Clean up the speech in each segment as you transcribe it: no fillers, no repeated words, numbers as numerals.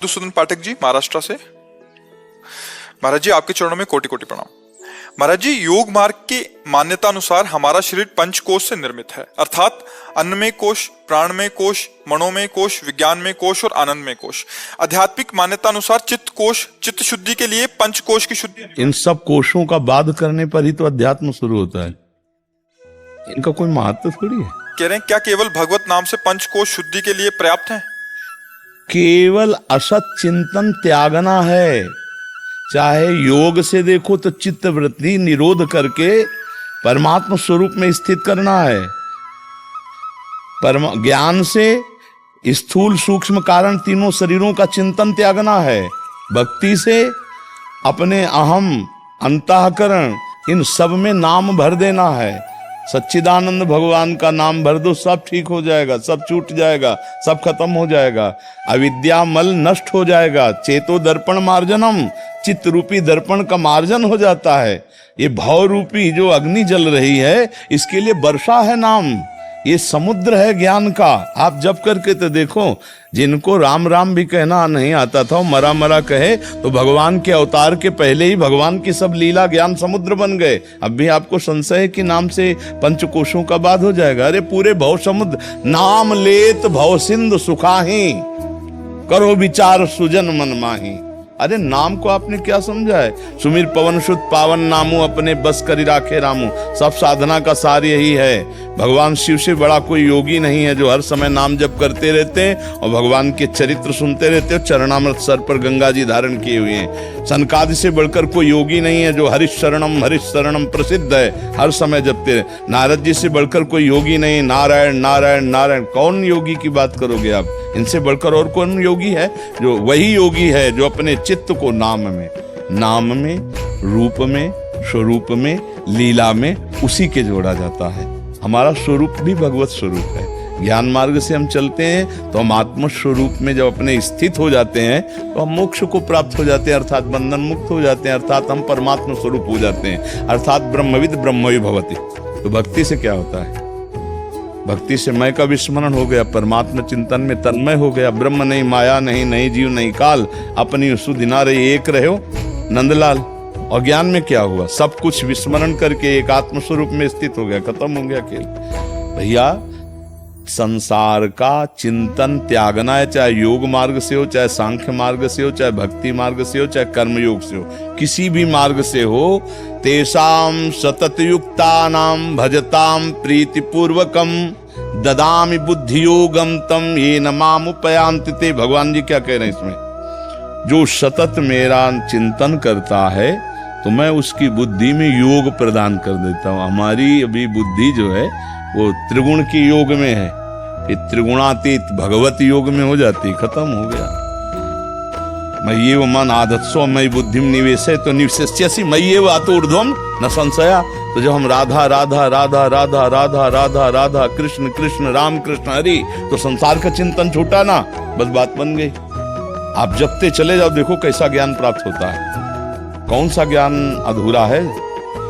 मधुसूदन पाठक जी महाराष्ट्र से। महाराज जी आपके चरणों में कोटि कोटि प्रणाम। महाराज जी योग मार्ग के मान्यता अनुसार हमारा शरीर पंच कोश से निर्मित है, अर्थात अन्नमय कोश, प्राणमय कोश, मनोमय कोश, विज्ञानमय कोश और आनंदमय कोश। आध्यात्मिक मान्यता अनुसार चित्त कोश, चित्त शुद्धि के लिए पंच कोश की शुद्धि। इन सब कोशों का बाध करने पर ही तो अध्यात्म शुरू होता है, इनका कोई महत्व थोड़ी है। कह रहे हैं क्या केवल भगवत नाम से पंच कोश शुद्धि के लिए पर्याप्त है? केवल असत चिंतन त्यागना है। चाहे योग से देखो तो चित्त वृत्ति निरोध करके परमात्मा स्वरूप में स्थित करना है। ज्ञान से स्थूल सूक्ष्म कारण तीनों शरीरों का चिंतन त्यागना है। भक्ति से अपने अहम अंतःकरण इन सब में नाम भर देना है। सच्चिदानंद भगवान का नाम भर दो, सब ठीक हो जाएगा, सब छूट जाएगा, सब खत्म हो जाएगा, अविद्या मल नष्ट हो जाएगा। चेतो दर्पण मार्जनम, चित्त रूपी दर्पण का मार्जन हो जाता है। ये भाव रूपी जो अग्नि जल रही है, इसके लिए वर्षा है नाम। ये समुद्र है ज्ञान का। आप जब करके तो देखो, जिनको राम राम भी कहना नहीं आता था, मरा मरा कहे तो भगवान के अवतार के पहले ही भगवान की सब लीला ज्ञान समुद्र बन गए। अब भी आपको संशय है कि नाम से पंचकोशों का बाध हो जाएगा? अरे पूरे भव समुद्र, नाम लेत भव सिंधु सुखाही, करो विचार सुजन मन माही। अरे नाम को आपने क्या समझा है? सुमिर पवन सुत पावन नामू, अपने बस करी राखे रामू। सब साधना का सार यही है। भगवान शिव से बड़ा कोई योगी नहीं है जो हर समय नाम जप करते रहते हैं और भगवान के चरित्र सुनते रहते हो। चरणामृत सर पर गंगा जी धारण किए हुए हैं। सनकादि से बढ़कर कोई योगी नहीं है जो हरिश शरणम प्रसिद्ध है, हर समय जपते रहे। नारद जी से बढ़कर कोई योगी नहीं, नारायण नारायण नारायण। कौन योगी की बात करोगे आप? इनसे बढ़कर और कौन योगी है? जो वही योगी है जो अपने चित्त को नाम में, रूप में, स्वरूप में, लीला में उसी के जोड़ा जाता है। हमारा स्वरूप भी भगवत स्वरूप है। ज्ञान मार्ग से हम चलते हैं तो हम आत्म स्वरूप में जब अपने स्थित हो जाते हैं तो हम मोक्ष को प्राप्त हो जाते हैं, अर्थात बंधन मुक्त हो जाते हैं, अर्थात हम परमात्मा स्वरूप हो जाते हैं, अर्थात ब्रह्मविद ब्रह्मवि भवति। तो भक्ति से क्या होता है? भक्ति से मैं का विस्मरण हो गया, परमात्मा चिंतन में तन्मय हो गया। ब्रह्म नहीं, माया नहीं, नहीं जीव नहीं काल, अपनी सुदिना रही एक रहो नंदलाल। और ज्ञान में क्या हुआ? सब कुछ विस्मरण करके एक आत्म स्वरूप में स्थित हो गया, खत्म हो गया खेल। भैया संसार का चिंतन त्यागना है, चाहे योग मार्ग से हो, चाहे सांख्य मार्ग से हो, चाहे भक्ति मार्ग से हो, चाहे कर्म योग से हो, किसी भी मार्ग से हो। तेषाम सतत युक्तानाम भजताम प्रीतिपूर्वकम ददामि बुद्धि योगम तम ये न माम उपयांति ते। भगवान जी क्या कह रहे हैं इसमें? जो सतत मेरा चिंतन करता है तो मैं उसकी बुद्धि में योग प्रदान कर देता हूँ। हमारी अभी बुद्धि जो है वो त्रिगुण की योग में है, ये त्रिगुणातीत भगवत योग में हो जाती, खत्म हो गया। मय्ये व मन आधत्सो मयि बुद्धिम निवेशय तो निवेश्यसि मय्ये व अतो ऊर्ध्वम न संशया। तो जब हम राधा राधा राधा राधा राधा राधा राधा कृष्ण कृष्ण राम कृष्ण हरि, तो संसार का चिंतन छूटा ना, बस बात बन गई। आप जपते चले जाओ, देखो कैसा ज्ञान प्राप्त होता है। कौन सा ज्ञान अधूरा है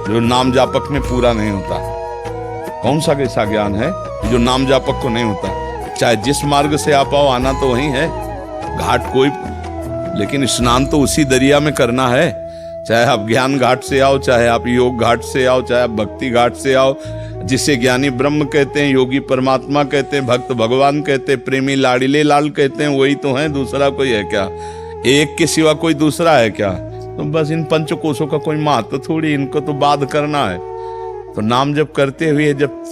जो नाम जापक में पूरा नहीं होता? कौन सा कैसा ज्ञान है जो नाम जापक को नहीं होता? चाहे जिस मार्ग से आप आओ, आना तो वही है, घाट कोई, लेकिन स्नान तो उसी दरिया में करना है। चाहे आप ज्ञान घाट से आओ, चाहे आप योग घाट से आओ, चाहे आप भक्ति घाट से आओ। जिसे ज्ञानी ब्रह्म कहते हैं, योगी परमात्मा कहते हैं, भक्त भगवान कहते हैं, प्रेमी लाडिले लाल कहते हैं, वही तो है, दूसरा कोई है क्या? एक के सिवा कोई दूसरा है क्या? तो बस इन पंचकोशों का कोई महत्व थोड़ी, इनको तो बाध करना है। तो नाम जब करते हुए जब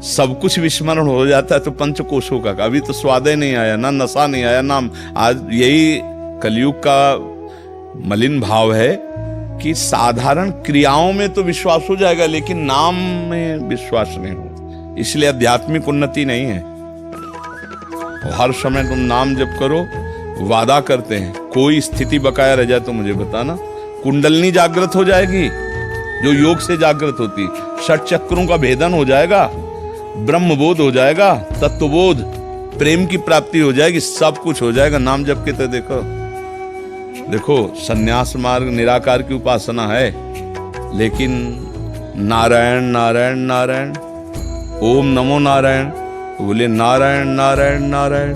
सब कुछ विस्मरण हो जाता है तो पंचकोशों का अभी तो स्वाद ही नहीं आया, ना नशा नहीं आया नाम। आज यही कलयुग का मलिन भाव है कि साधारण क्रियाओं में तो विश्वास हो जाएगा लेकिन नाम में विश्वास नहीं हो, इसलिए आध्यात्मिक उन्नति नहीं है। हर समय तुम नाम जप करो, वादा करते हैं कोई स्थिति बकाया रह जाए तो मुझे बताना, कुंडलनी जागृत हो जाएगी जो योग से जागृत होती, षट चक्रों का भेदन हो जाएगा, ब्रह्म बोध हो जाएगा, तत्वबोध, प्रेम की प्राप्ति हो जाएगी, सब कुछ हो जाएगा नाम जप के। तो देखो सन्यास मार्ग निराकार की उपासना है, लेकिन नारायण नारायण नारायण, ओम नमो नारायण, तो बोले नारायण नारायण नारायण।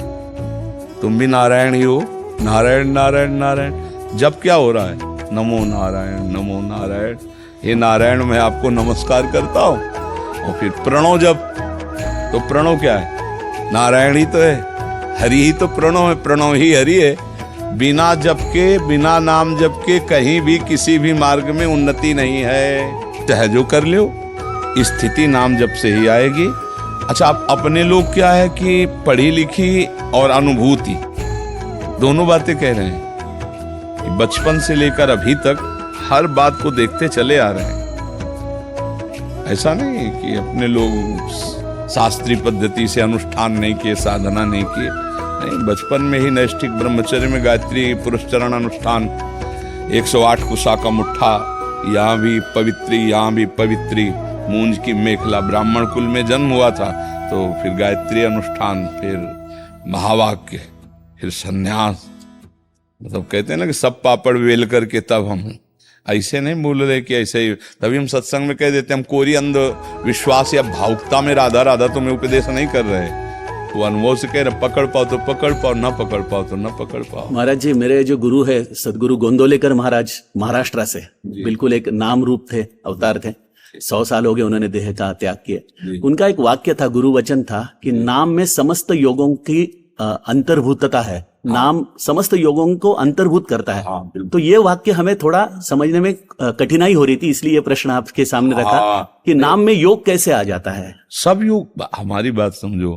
तुम भी नारायण ही हो, नारायण नारायण नारायण। जब क्या हो रहा है? नमो नारायण नमो नारायण। हे नारायण मैं आपको नमस्कार करता हूं। और फिर प्रणव जप, तो प्रणव क्या है? नारायण ही तो है, हरि ही तो प्रणव है, प्रणव ही हरि है। बिना जप के, बिना नाम जप के कहीं भी किसी भी मार्ग में उन्नति नहीं है। चाहे जो कर लो, स्थिति नाम जप से ही आएगी। अच्छा, आप अपने लोग क्या है कि पढ़ी लिखी और अनुभूति दोनों बातें कह रहे हैं कि बचपन से लेकर अभी तक हर बात को देखते चले आ रहे हैं। ऐसा नहीं है कि अपने लोग शास्त्रीय पद्धति से अनुष्ठान नहीं किए, साधना नहीं किए, नहीं, बचपन में ही नैष्ठिक ब्रह्मचर्य में गायत्री पुरस्चरण अनुष्ठान, 108 कुशा का मुट्ठा, यहाँ भी पवित्री, यहाँ भी पवित्री, मूंज की मेखला, ब्राह्मण कुल में जन्म हुआ था तो फिर गायत्री अनुष्ठान, फिर महावाक्य, फिर संन्यास। मतलब कहते हैं ना कि सब पापड़ वेल करके तब हम, ऐसे नहीं बोल रहे कि ऐसे ही। तभी हम सत्संग में कह देते हैं हम कोरी अंध विश्वास या भावुकता में राधा राधा तुम्हें उपदेश नहीं कर रहे, वो अनुभव से कह रहे पकड़ पाओ तो पकड़ पाओ, ना पकड़ पाओ तो ना पकड़ पाओ। महाराज जी, मेरे जो गुरु है सदगुरु गोंदोलेकर महाराज, महाराष्ट्र से, बिल्कुल एक नाम रूप थे, अवतार थे। 100 साल हो गए उन्होंने देह का त्याग किया। उनका एक वाक्य था, गुरु वचन था कि नाम में समस्त योगों की अंतर्भूतता है, नाम समस्त योगों को अंतर्भूत करता है। तो ये वाक्य हमें थोड़ा समझने में कठिनाई हो रही थी, इसलिए ये प्रश्न आपके सामने रखा कि नाम में योग कैसे आ जाता है। सब योग, हमारी बात समझो,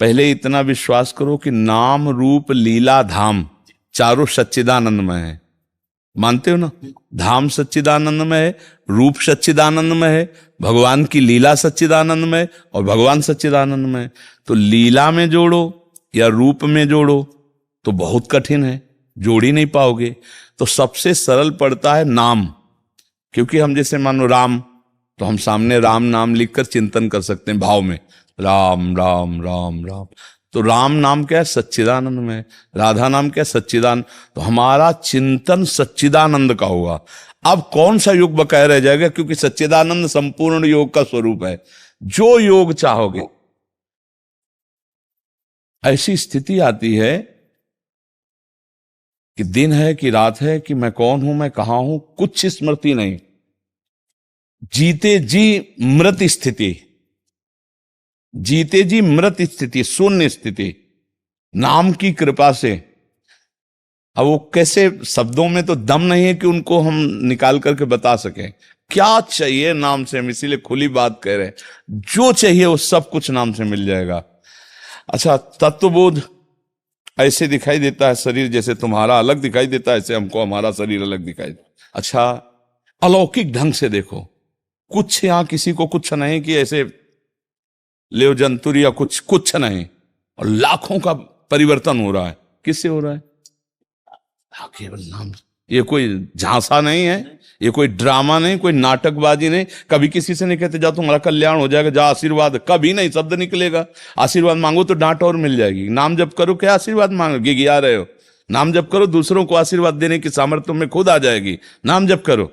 पहले इतना विश्वास करो कि नाम रूप लीला धाम चारों सच्चिदानंदमय है। मानते हो ना? धाम सच्चिदानंदमय है, रूप सच्चिदानंदमय है, भगवान की लीला सच्चिदानंदमय और भगवान सच्चिदानंदमय। तो लीला में जोड़ो या रूप में जोड़ो तो बहुत कठिन है, जोड़ ही नहीं पाओगे। तो सबसे सरल पड़ता है नाम, क्योंकि हम जैसे मानो राम, तो हम सामने राम नाम लिखकर चिंतन कर सकते हैं भाव में, राम राम राम राम। तो राम नाम क्या है? सच्चिदानंद में। राधा नाम क्या है? सच्चिदानंद। तो हमारा चिंतन सच्चिदानंद का होगा। अब कौन सा योग बकाया रह जाएगा? क्योंकि सच्चिदानंद संपूर्ण योग का स्वरूप है। जो योग चाहोगे, ऐसी स्थिति आती है कि दिन है कि रात है, कि मैं कौन हूं, मैं कहां हूं, कुछ स्मृति नहीं, जीते जी मृत स्थिति, जीते जी मृत स्थिति, शून्य स्थिति, नाम की कृपा से। अब वो कैसे, शब्दों में तो दम नहीं है कि उनको हम निकाल करके बता सकें क्या चाहिए नाम से। हम इसीलिए खुली बात कह रहे हैं, जो चाहिए वो सब कुछ नाम से मिल जाएगा। अच्छा, तत्वबोध ऐसे दिखाई देता है, शरीर जैसे तुम्हारा अलग दिखाई देता है, ऐसे हमको हमारा शरीर अलग दिखाई देता। अच्छा, अलौकिक ढंग से देखो, कुछ यहां किसी को कुछ नहीं कि ऐसे लेव जंतुर या कुछ नहीं, और लाखों का परिवर्तन हो रहा है। किससे हो रहा है? केवल नाम। ये कोई झांसा नहीं है, ये कोई ड्रामा नहीं, कोई नाटकबाजी नहीं। कभी किसी से नहीं कहते जाओ तुम्हारा कल्याण हो जाएगा, जा आशीर्वाद, कभी नहीं शब्द निकलेगा। आशीर्वाद मांगो तो डांट और मिल जाएगी। नाम जप करो, क्या आशीर्वाद मांगोगे? गिया रहे हो। नाम जप करो, दूसरों को आशीर्वाद देने की सामर्थ्य तुम्हें खुद आ जाएगी। नाम जप करो।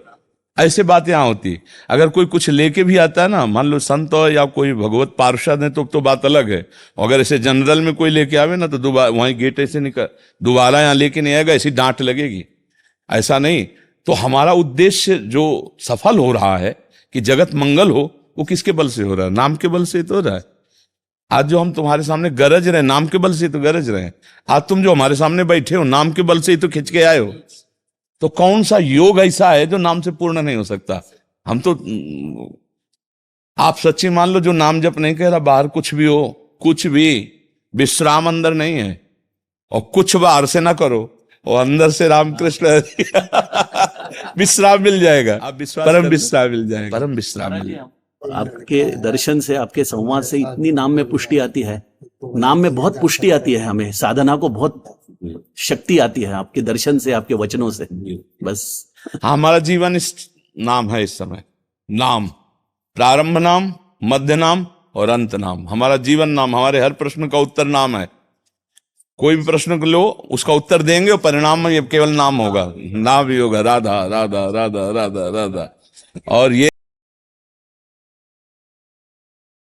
ऐसे बात यहां होती। अगर कोई कुछ लेके भी आता है ना, मान लो संत हो या कोई भगवत पार्षद है, तो बात अलग है। अगर ऐसे जनरल में कोई लेके आवे ना, तो दोबारा वहीं गेट ऐसे निकल, दोबारा यहां लेके नहीं आएगा, ऐसी डांट लगेगी। ऐसा नहीं। तो हमारा उद्देश्य जो सफल हो रहा है कि जगत मंगल हो, वो किसके बल से हो रहा है? नाम के बल से तो हो रहा है। आज जो हम तुम्हारे सामने गरज रहे, नाम के बल से तो गरज रहे। आज तुम जो हमारे सामने बैठे हो, नाम के बल से ही तो खिंच के आए हो। तो कौन सा योग ऐसा है जो नाम से पूर्ण नहीं हो सकता? हम तो, आप सच्ची मान लो, जो नाम जप नहीं कह रहा, बाहर कुछ भी हो, कुछ भी, विश्राम अंदर नहीं है। और कुछ बाहर से ना करो और अंदर से रामकृष्ण विश्राम मिल जाएगा। परम विश्राम मिल जाएगा, परम विश्राम मिल जाएगा। आपके दर्शन से, आपके संवाद से इतनी नाम में पुष्टि आती है, नाम में बहुत पुष्टि आती है, हमें साधना को बहुत शक्ति आती है आपके दर्शन से, आपके वचनों से। बस हमारा जीवन इस नाम है। इस समय नाम, प्रारंभ नाम, मध्य नाम और अंत नाम। हमारा जीवन नाम, हमारे हर प्रश्न का उत्तर नाम है। कोई भी प्रश्न लो, उसका उत्तर देंगे और परिणाम में केवल नाम होगा। नाम भी होगा, राधा राधा राधा राधा राधा। और ये